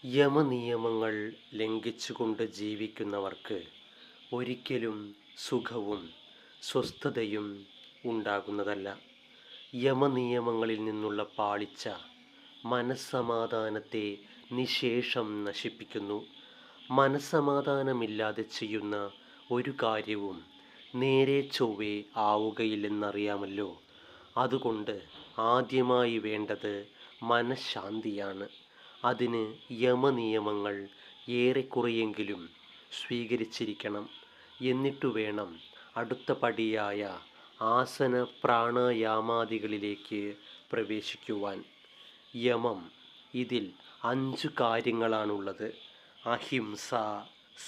യമനിയമങ്ങൾ ലംഘിച്ചുകൊണ്ട് ജീവിക്കുന്നവർക്ക് ഒരിക്കലും സുഖവും സ്വസ്ഥതയും ഉണ്ടാകുന്നതല്ല. യമനിയമങ്ങളിൽ നിന്നുള്ള പാളിച്ച മനസ്സമാധാനത്തെ നിശേഷം നശിപ്പിക്കുന്നു. മനസ്സമാധാനമില്ലാതെ ചെയ്യുന്ന ഒരു കാര്യവും നേരെ ചൊവ്വേ ആവുകയില്ലെന്നറിയാമല്ലോ. അതുകൊണ്ട് ആദ്യമായി വേണ്ടത് മനഃശാന്തിയാണ്. അതിന് യമനിയമങ്ങൾ ഏറെക്കുറെയെങ്കിലും സ്വീകരിച്ചിരിക്കണം. എന്നിട്ടു വേണം അടുത്ത പടിയായ ആസന പ്രാണായാമാദികളിലേക്ക് പ്രവേശിക്കുവാൻ. യമം ഇതിൽ 5 കാര്യങ്ങളാണുള്ളത്. അഹിംസ,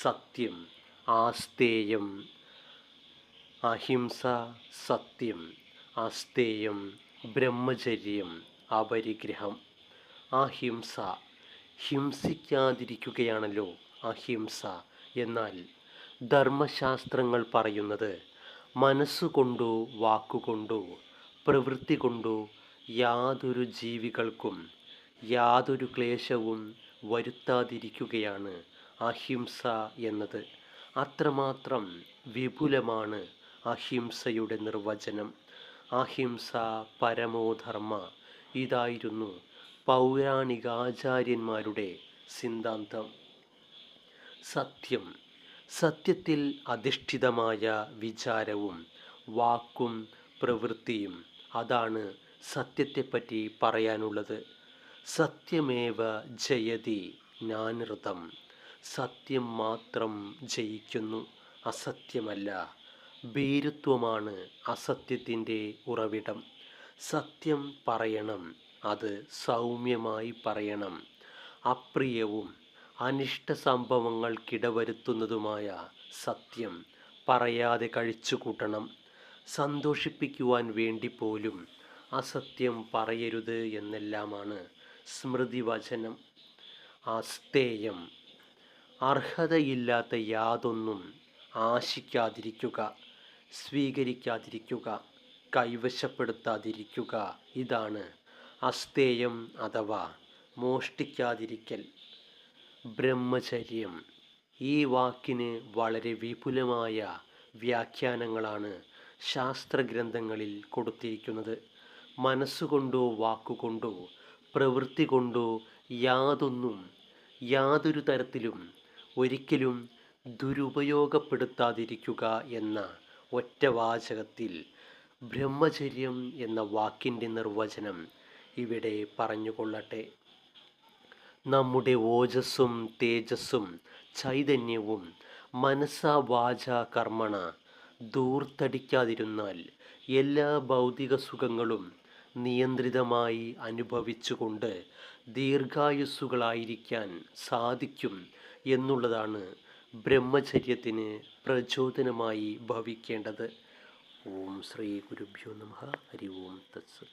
സത്യം, ആസ്തേയം. അഹിംസ, സത്യം, ആസ്തേയം, ബ്രഹ്മചര്യം, അപരിഗ്രഹം. അഹിംസ, ഹിംസിക്കാതിരിക്കുകയാണല്ലോ അഹിംസ. എന്നാൽ ധർമ്മശാസ്ത്രങ്ങൾ പറയുന്നത് മനസ്സുകൊണ്ടോ വാക്കുകൊണ്ടോ പ്രവൃത്തി കൊണ്ടോ യാതൊരു ജീവികൾക്കും യാതൊരു ക്ലേശവും വരുത്താതിരിക്കുകയാണ് അഹിംസ എന്നത്. അത്രമാത്രം വിപുലമാണ് അഹിംസയുടെ നിർവചനം. അഹിംസ പരമോധർമ്മ, ഇതായിരുന്നു പൗരാണികാചാര്യന്മാരുടെ സിദ്ധാന്തം. സത്യം, സത്യത്തിൽ അധിഷ്ഠിതമായ വിചാരവും വാക്കും പ്രവൃത്തിയും, അതാണ് സത്യത്തെപ്പറ്റി പറയാനുള്ളത്. സത്യമേവ ജയതി നാനൃതം, സത്യം മാത്രം ജയിക്കുന്നു, അസത്യമല്ല. ഭീരുത്വമാണ് അസത്യത്തിൻ്റെ ഉറവിടം. സത്യം പറയണം, അത് സൗമ്യമായി പറയണം. അപ്രിയവും അനിഷ്ട സംഭവങ്ങൾക്കിടവരുത്തുന്നതുമായ സത്യം പറയാതെ കഴിച്ചുകൂട്ടണം. സന്തോഷിപ്പിക്കുവാൻ വേണ്ടി പോലും അസത്യം പറയരുത് എന്നെല്ലാമാണ് സ്മൃതിവചനം. ആസ്തേയം, അർഹതയില്ലാത്ത യാതൊന്നും ആശിക്കാതിരിക്കുക, സ്വീകരിക്കാതിരിക്കുക, കൈവശപ്പെടുത്താതിരിക്കുക. ഇതാണ് അസ്തേയം അഥവാ മോഷ്ടിക്കാതിരിക്കൽ. ബ്രഹ്മചര്യം, ഈ വാക്കിന് വളരെ വിപുലമായ വ്യാഖ്യാനങ്ങളാണ് ശാസ്ത്രഗ്രന്ഥങ്ങളിൽ കൊടുത്തിരിക്കുന്നത്. മനസ്സുകൊണ്ടോ വാക്കുകൊണ്ടോ പ്രവൃത്തി കൊണ്ടോ യാതൊരു തരത്തിലും ഒരിക്കലും ദുരുപയോഗപ്പെടുത്താതിരിക്കുക എന്ന ഒറ്റവാചകത്തിൽ ബ്രഹ്മചര്യം എന്ന വാക്കിൻ്റെ നിർവചനം ഇവിടെ പറഞ്ഞുകൊള്ളട്ടെ. നമ്മുടെ ഓജസ്സും തേജസ്സും ചൈതന്യവും മനസ്സാ വാചാ കർമ്മണ ധൂർത്തടിക്കാതിരുന്നാൽ എല്ലാ ഭൗതിക സുഖങ്ങളും നിയന്ത്രിതമായി അനുഭവിച്ചുകൊണ്ട് ദീർഘായുസ്സുകളായിരിക്കാൻ സാധിക്കും എന്നുള്ളതാണ് ബ്രഹ്മചര്യത്തിന് പ്രചോദനമായി ഭവിക്കേണ്ടത്. ഓം ശ്രീ ഗുരുഭ്യോ നമഃ. ഹരി ഓം തത്സത്.